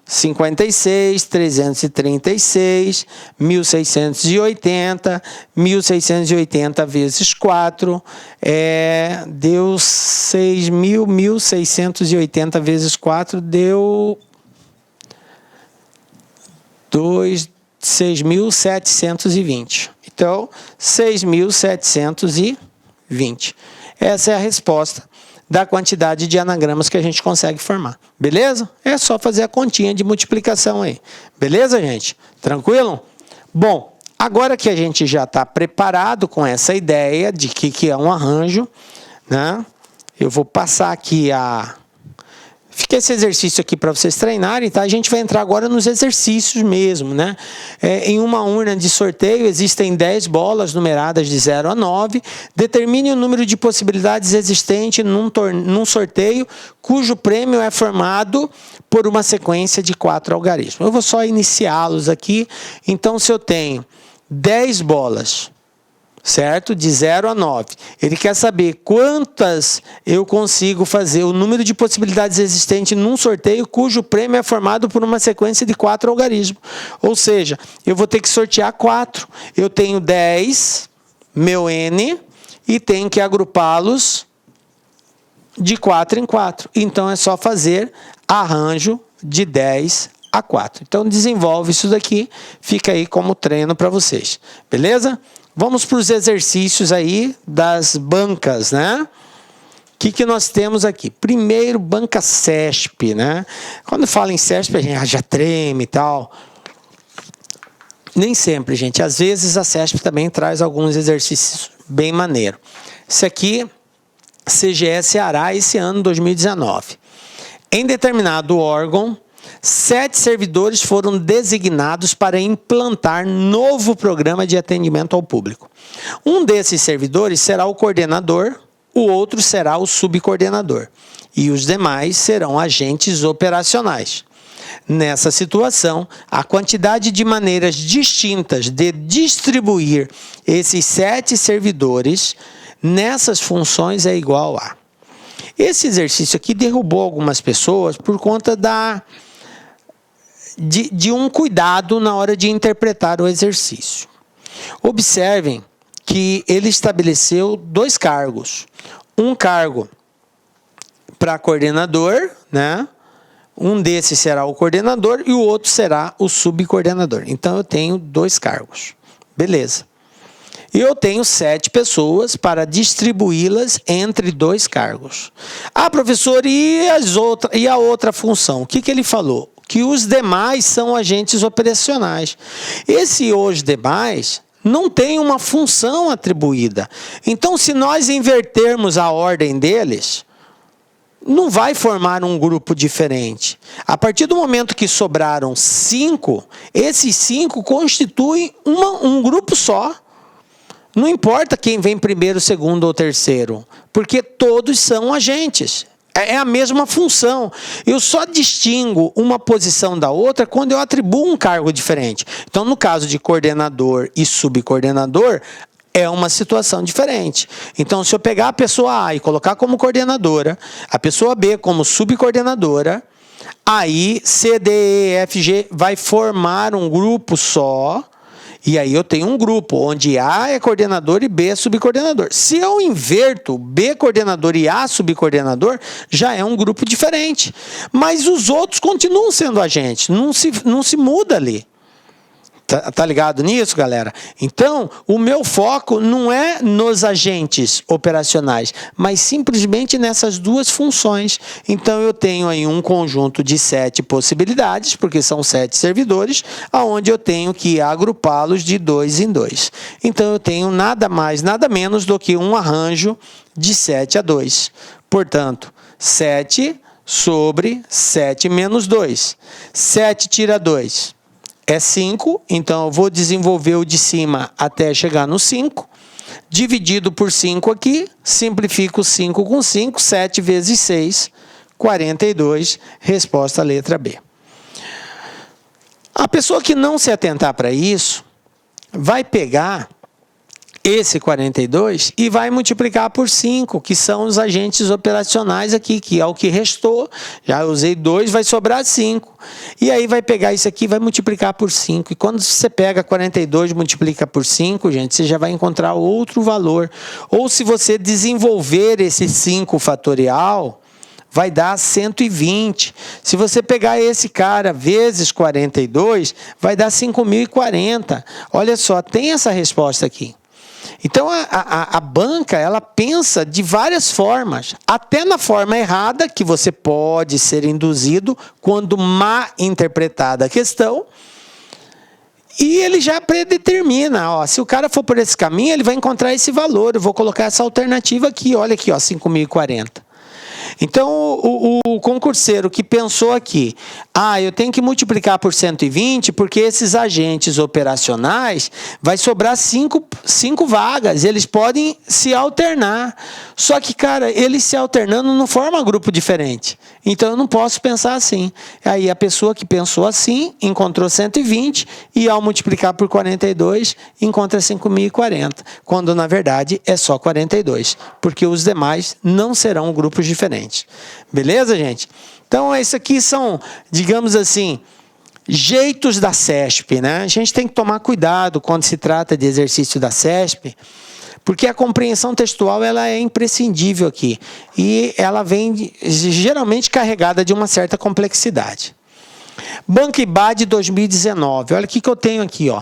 56, 336, 1680, 1680 vezes 4, deu 6.000, 1680 vezes 4, deu 6.720. Então, 6.720. Essa é a resposta da quantidade de anagramas que a gente consegue formar. Beleza? É só fazer a continha de multiplicação aí. Beleza, gente? Tranquilo? Bom, agora que a gente já está preparado com essa ideia de que é um arranjo, né? Eu vou passar aqui Fica esse exercício aqui para vocês treinarem, tá? A gente vai entrar agora nos exercícios mesmo, né? Em uma urna de sorteio existem 10 bolas numeradas de 0 a 9. Determine o número de possibilidades existente num sorteio cujo prêmio é formado por uma sequência de 4 algarismos. Eu vou só iniciá-los aqui. Então, se eu tenho 10 bolas, certo? De 0 a 9. Ele quer saber quantas eu consigo fazer, o número de possibilidades existentes num sorteio cujo prêmio é formado por uma sequência de 4 algarismos. Ou seja, eu vou ter que sortear 4. Eu tenho 10, meu N, e tenho que agrupá-los de 4 em 4. Então, é só fazer arranjo de 10 a 4. Então, desenvolve isso daqui, fica aí como treino para vocês. Beleza? Vamos para os exercícios aí das bancas, né? O que nós temos aqui? Primeiro, banca CESP, né? Quando fala em CESP, a gente já treme e tal. Nem sempre, gente. Às vezes a CESP também traz alguns exercícios bem maneiro. Esse aqui, CGS Ceará, esse ano, 2019. Em determinado órgão, 7 servidores foram designados para implantar novo programa de atendimento ao público. Um desses servidores será o coordenador, o outro será o subcoordenador, e os demais serão agentes operacionais. Nessa situação, a quantidade de maneiras distintas de distribuir esses 7 servidores nessas funções é igual a... Esse exercício aqui derrubou algumas pessoas por conta de um cuidado na hora de interpretar o exercício. Observem que ele estabeleceu 2 cargos. Um cargo para coordenador, né? Um desses será o coordenador e o outro será o subcoordenador. Então, eu tenho 2 cargos. Beleza. E eu tenho 7 pessoas para distribuí-las entre 2 cargos. Ah, professor, e a outra função? O que ele falou? Que os demais são agentes operacionais. Os demais não tem uma função atribuída. Então, se nós invertermos a ordem deles, não vai formar um grupo diferente. A partir do momento que sobraram 5, esses 5 constituem um grupo só. Não importa quem vem primeiro, segundo ou terceiro, porque todos são agentes. É a mesma função. Eu só distingo uma posição da outra quando eu atribuo um cargo diferente. Então, no caso de coordenador e subcoordenador, é uma situação diferente. Então, se eu pegar a pessoa A e colocar como coordenadora, a pessoa B como subcoordenadora, aí C, D, E, F, G vai formar um grupo só. E aí eu tenho um grupo onde A é coordenador e B é subcoordenador. Se eu inverto B coordenador e A subcoordenador, já é um grupo diferente. Mas os outros continuam sendo agentes, não se muda ali. Tá ligado nisso, galera? Então, o meu foco não é nos agentes operacionais, mas simplesmente nessas 2 funções. Então, eu tenho aí um conjunto de 7 possibilidades, porque são 7 servidores, onde eu tenho que agrupá-los de 2 em 2. Então, eu tenho nada mais, nada menos do que um arranjo de 7 a 2. Portanto, 7 sobre 7 menos 2. 7 tira 2. É 5, então eu vou desenvolver o de cima até chegar no 5. Dividido por 5 aqui, simplifico 5 com 5, 7 vezes 6, 42, resposta letra B. A pessoa que não se atentar para isso, vai pegar esse 42 e vai multiplicar por 5, que são os agentes operacionais aqui, que é o que restou. Já usei 2, vai sobrar 5. E aí vai pegar isso aqui e vai multiplicar por 5. E quando você pega 42 e multiplica por 5, gente, você já vai encontrar outro valor. Ou se você desenvolver esse 5 fatorial, vai dar 120. Se você pegar esse cara vezes 42, vai dar 5.040. Olha só, tem essa resposta aqui. Então, a banca, ela pensa de várias formas, até na forma errada, que você pode ser induzido quando mal interpretada a questão, e ele já predetermina, ó, se o cara for por esse caminho, ele vai encontrar esse valor, eu vou colocar essa alternativa aqui, olha aqui, ó, 5.040. Então, o concurseiro que pensou aqui, eu tenho que multiplicar por 120, porque esses agentes operacionais vai sobrar 5 vagas, eles podem se alternar. Só que, cara, eles se alternando não formam grupo diferente. Então, eu não posso pensar assim. Aí, a pessoa que pensou assim, encontrou 120, e ao multiplicar por 42, encontra 5.040, quando, na verdade, é só 42, porque os demais não serão grupos diferentes. Beleza, gente? Então, isso aqui são, digamos assim, jeitos da CESP, né? A gente tem que tomar cuidado quando se trata de exercício da CESP, porque a compreensão textual ela é imprescindível aqui. E ela vem geralmente carregada de uma certa complexidade. Banco IBAD 2019. Olha o que eu tenho aqui, ó.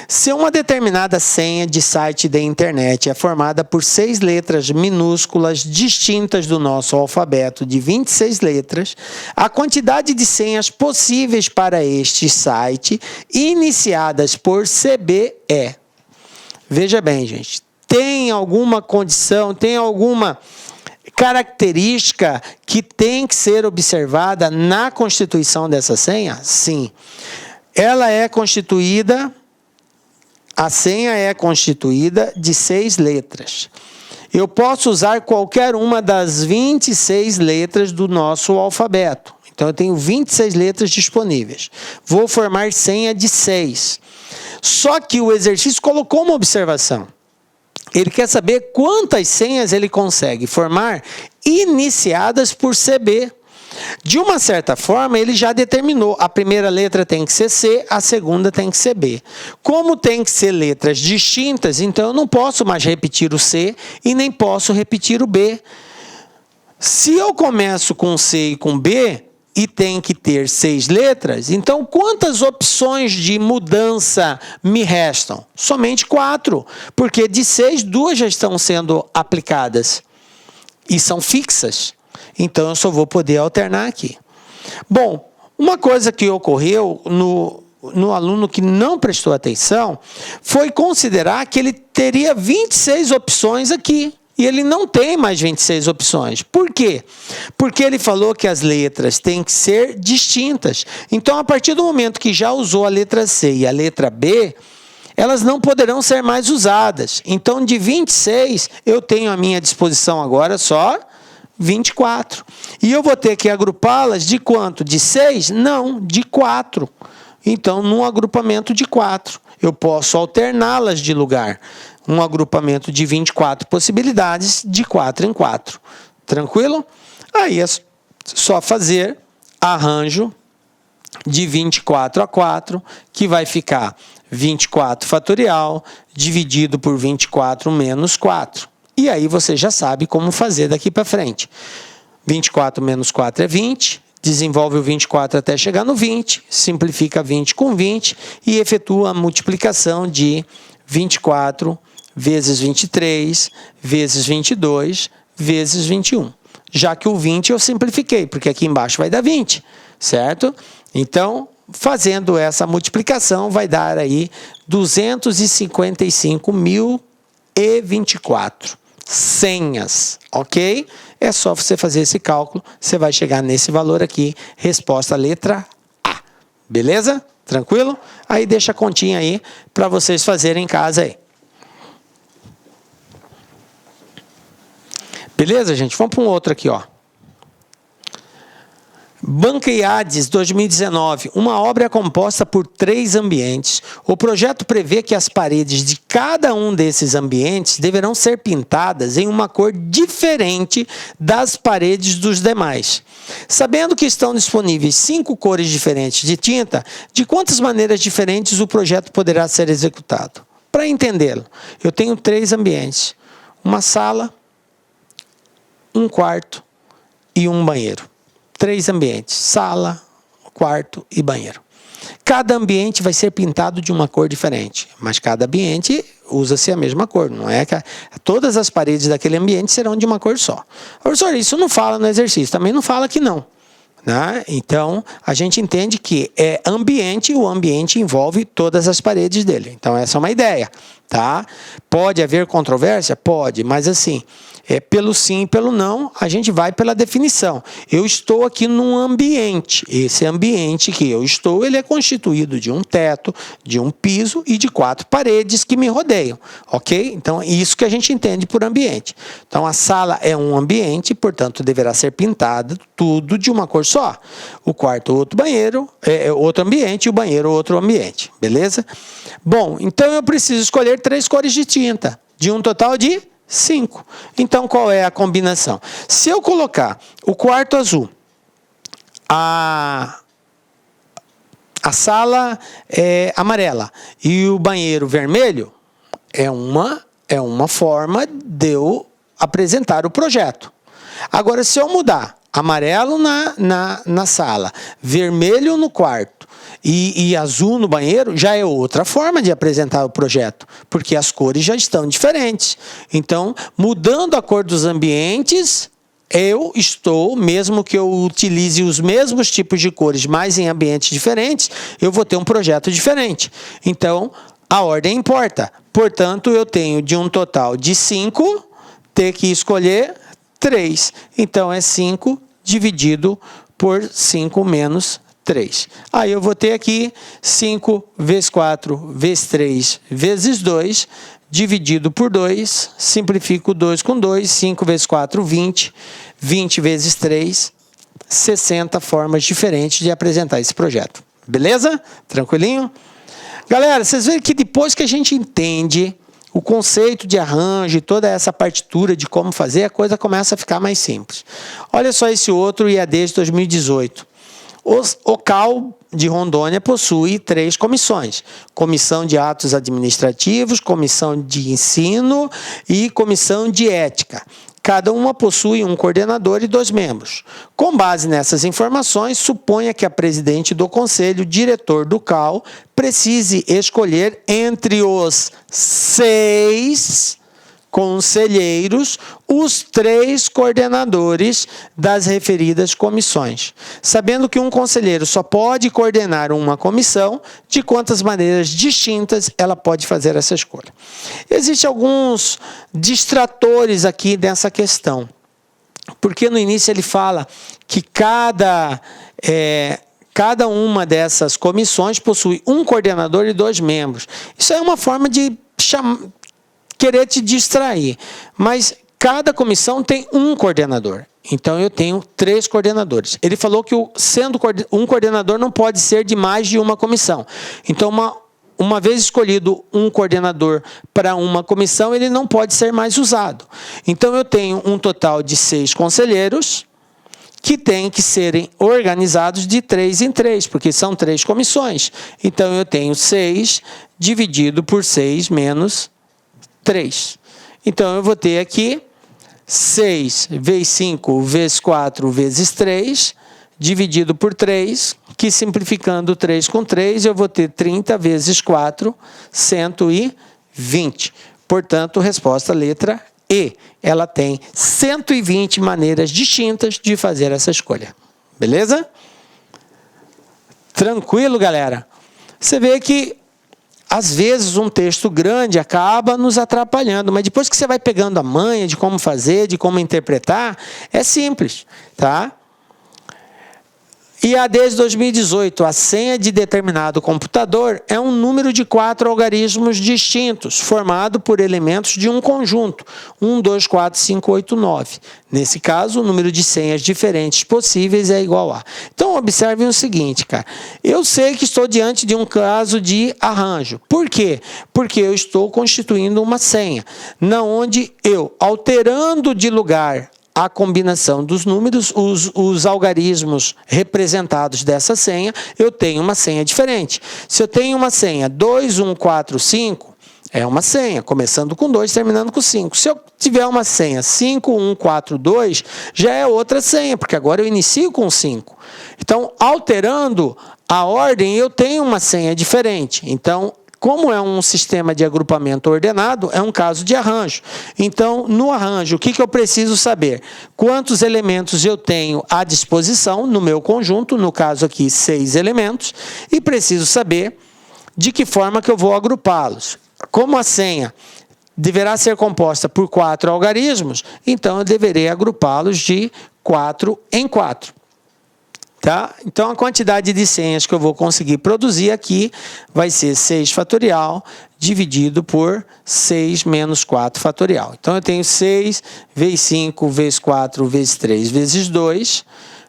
Se uma determinada senha de site da internet é formada por 6 letras minúsculas distintas do nosso alfabeto de 26 letras, a quantidade de senhas possíveis para este site, iniciadas por CB é... Veja bem, gente, tem alguma condição, tem alguma característica que tem que ser observada na constituição dessa senha? Sim. Ela é constituída... A senha é constituída de 6 letras. Eu posso usar qualquer uma das 26 letras do nosso alfabeto. Então, eu tenho 26 letras disponíveis. Vou formar senha de 6. Só que o exercício colocou uma observação. Ele quer saber quantas senhas ele consegue formar iniciadas por CB. De uma certa forma, ele já determinou. A primeira letra tem que ser C, a segunda tem que ser B. Como tem que ser letras distintas, então eu não posso mais repetir o C e nem posso repetir o B. Se eu começo com C e com B, e tem que ter 6 letras, então quantas opções de mudança me restam? Somente 4, porque de 6, 2 já estão sendo aplicadas e são fixas. Então eu só vou poder alternar aqui. Bom, uma coisa que ocorreu no aluno que não prestou atenção foi considerar que ele teria 26 opções aqui. E ele não tem mais 26 opções. Por quê? Porque ele falou que as letras têm que ser distintas. Então, a partir do momento que já usou a letra C e a letra B, elas não poderão ser mais usadas. Então, de 26, eu tenho à minha disposição agora só 24. E eu vou ter que agrupá-las de quanto? De 6? Não, de 4. Então, num agrupamento de 4, eu posso alterná-las de lugar. Um agrupamento de 24 possibilidades, de 4 em 4. Tranquilo? Aí é só fazer arranjo de 24 a 4, que vai ficar 24 fatorial dividido por 24 menos 4. E aí você já sabe como fazer daqui para frente. 24 menos 4 é 20. Desenvolve o 24 até chegar no 20, simplifica 20 com 20 e efetua a multiplicação de 24 vezes 23, vezes 22, vezes 21. Já que o 20 eu simplifiquei, porque aqui embaixo vai dar 20, certo? Então, fazendo essa multiplicação, vai dar aí 255.024 senhas, ok? É só você fazer esse cálculo, você vai chegar nesse valor aqui, resposta letra A. Beleza? Tranquilo? Aí deixa a continha aí para vocês fazerem em casa aí. Beleza, gente? Vamos para um outro aqui, ó. Banqueades 2019, uma obra composta por 3 ambientes. O projeto prevê que as paredes de cada um desses ambientes deverão ser pintadas em uma cor diferente das paredes dos demais. Sabendo que estão disponíveis 5 cores diferentes de tinta, de quantas maneiras diferentes o projeto poderá ser executado? Para entendê-lo, eu tenho 3 ambientes. Uma sala, um quarto e um banheiro. 3 ambientes, sala, quarto e banheiro. Cada ambiente vai ser pintado de uma cor diferente, mas cada ambiente usa-se a mesma cor, não é que todas as paredes daquele ambiente serão de uma cor só. Professor, isso não fala no exercício, também não fala que não. Né? Então, a gente entende que é ambiente, o ambiente envolve todas as paredes dele. Então, essa é uma ideia. Tá? Pode haver controvérsia? Pode, mas assim, pelo sim e pelo não, a gente vai pela definição. Eu estou aqui num ambiente. Esse ambiente que eu estou, ele é constituído de um teto, de um piso e de 4 paredes que me rodeiam. Ok? Então, é isso que a gente entende por ambiente. Então, a sala é um ambiente, portanto, deverá ser pintado tudo de uma cor só. O quarto, outro banheiro, outro ambiente, e o banheiro, outro ambiente. Beleza? Bom, então eu preciso escolher 3 cores de tinta, de um total de 5. Então, qual é a combinação? Se eu colocar o quarto azul, a sala amarela e o banheiro vermelho, é uma forma de eu apresentar o projeto. Agora, se eu mudar amarelo na sala, vermelho no quarto e azul no banheiro, já é outra forma de apresentar o projeto, porque as cores já estão diferentes. Então, mudando a cor dos ambientes, eu estou, mesmo que eu utilize os mesmos tipos de cores, mas em ambientes diferentes, eu vou ter um projeto diferente. Então, a ordem importa. Portanto, eu tenho de um total de 5, ter que escolher 3. Então, é 5 dividido por 5 menos 3. Aí eu vou ter aqui 5 vezes 4 vezes 3 vezes 2, dividido por 2, simplifico 2 com 2, 5 vezes 4, 20, 20 vezes 3, 60 formas diferentes de apresentar esse projeto. Beleza? Tranquilinho? Galera, vocês veem que depois que a gente entende o conceito de arranjo e toda essa partitura de como fazer, a coisa começa a ficar mais simples. Olha só esse outro IAD de 2018. O CAL de Rondônia possui 3 comissões. Comissão de Atos Administrativos, Comissão de Ensino e Comissão de Ética. Cada uma possui um coordenador e 2 membros. Com base nessas informações, suponha que a presidente do conselho diretor do CAL precise escolher entre os 6 conselheiros os 3 coordenadores das referidas comissões, sabendo que um conselheiro só pode coordenar uma comissão, de quantas maneiras distintas ela pode fazer essa escolha. Existem alguns distratores aqui dessa questão, porque no início ele fala que cada uma dessas comissões possui um coordenador e 2 membros. Isso é uma forma de querer te distrair, mas cada comissão tem um coordenador. Então, eu tenho 3 coordenadores. Ele falou que, sendo um coordenador, não pode ser de mais de uma comissão. Então, uma vez escolhido um coordenador para uma comissão, ele não pode ser mais usado. Então, eu tenho um total de 6 conselheiros, que têm que serem organizados de 3 em 3, porque são 3 comissões. Então, eu tenho 6 dividido por 6 menos 3. Então, eu vou ter aqui 6 vezes 5 vezes 4 vezes 3, dividido por 3, que simplificando 3 com 3, eu vou ter 30 vezes 4, 120. Portanto, resposta letra E. Ela tem 120 maneiras distintas de fazer essa escolha. Beleza? Tranquilo, galera? Você vê que às vezes um texto grande acaba nos atrapalhando, mas depois que você vai pegando a manha de como fazer, de como interpretar, é simples, tá? E desde 2018, a senha de determinado computador é um número de 4 algarismos distintos, formado por elementos de um conjunto, 1, 2, 4, 5, 8, 9. Nesse caso, o número de senhas diferentes possíveis é igual a. Então, observem o seguinte, cara. Eu sei que estou diante de um caso de arranjo. Por quê? Porque eu estou constituindo uma senha, onde eu, alterando de lugar a combinação dos números, os algarismos representados dessa senha, eu tenho uma senha diferente. Se eu tenho uma senha 2, 1, 4, 5, é uma senha, começando com 2, terminando com 5. Se eu tiver uma senha 5, 1, 4, 2, já é outra senha, porque agora eu inicio com 5. Então, alterando a ordem, eu tenho uma senha diferente. Então, como é um sistema de agrupamento ordenado, é um caso de arranjo. Então, no arranjo, o que eu preciso saber? Quantos elementos eu tenho à disposição no meu conjunto, no caso aqui, 6 elementos, e preciso saber de que forma que eu vou agrupá-los. Como a senha deverá ser composta por 4 algarismos, então eu deverei agrupá-los de 4 em 4. Tá? Então, a quantidade de senhas que eu vou conseguir produzir aqui vai ser 6 fatorial dividido por 6 menos 4 fatorial. Então, eu tenho 6 vezes 5 vezes 4 vezes 3 vezes 2,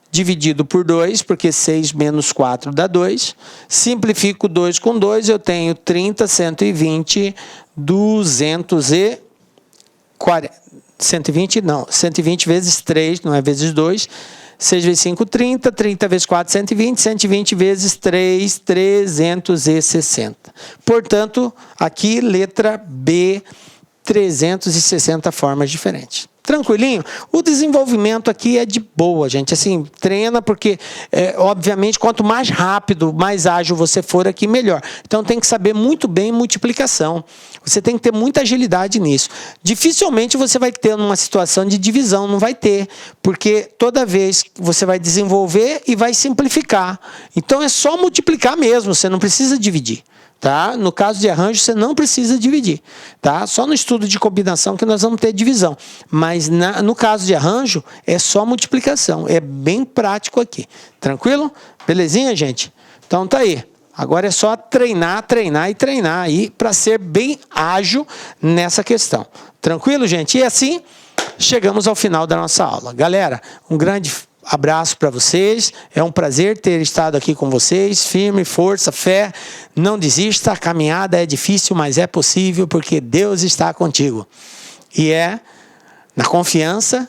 dividido por 2, porque 6 menos 4 dá 2. Simplifico 2 com 2, eu tenho 30, 120, 240. 120 vezes 3, não é vezes 2. 6 vezes 5, 30. 30 vezes 4, 120. 120 vezes 3, 360. Portanto, aqui, letra B, 360 formas diferentes. Tranquilinho? O desenvolvimento aqui é de boa, gente. Assim, treina porque, obviamente, quanto mais rápido, mais ágil você for aqui, melhor. Então, tem que saber muito bem multiplicação. Você tem que ter muita agilidade nisso. Dificilmente você vai ter uma situação de divisão, não vai ter. Porque toda vez você vai desenvolver e vai simplificar. Então, é só multiplicar mesmo, você não precisa dividir. Tá? No caso de arranjo, você não precisa dividir. Tá? Só no estudo de combinação que nós vamos ter divisão. Mas no caso de arranjo, é só multiplicação. É bem prático aqui. Tranquilo? Belezinha, gente? Então tá aí. Agora é só treinar, treinar e treinar aí para ser bem ágil nessa questão. Tranquilo, gente? E assim, chegamos ao final da nossa aula. Galera, um grande abraço para vocês, é um prazer ter estado aqui com vocês, firme, força, fé, não desista, a caminhada é difícil, mas é possível porque Deus está contigo. E é na confiança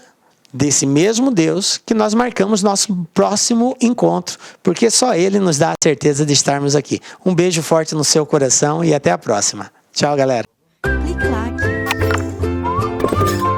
desse mesmo Deus que nós marcamos nosso próximo encontro, porque só Ele nos dá a certeza de estarmos aqui. Um beijo forte no seu coração e até a próxima. Tchau, galera.